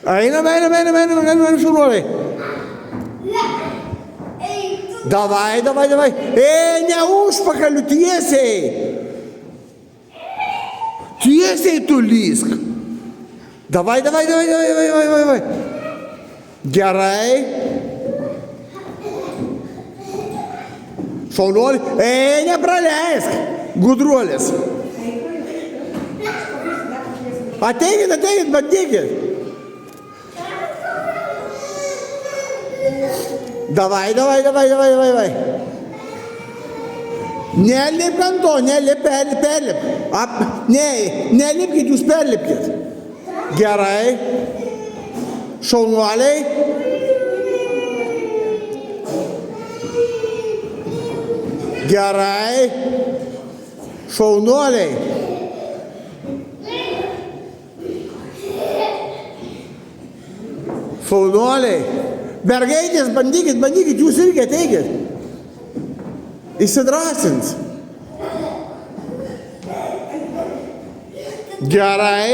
Einam, šaunuoliai. Davai. Ne užpakaliu, tiesiai. Tiesiai tu lysk. Davai. Gerai. Šaunuoliai. Nepraleisk. Gudruolis. Ateikit, bandykit. Davai. Nelip ant to, perlip. Nelipkit, jūs perlipkit. Gerai. Šaunuoliai. Gerai. Šaunuoliai. Mergaitės, bandykit, jūs irgi ateikit. Įsidrasins. Gerai.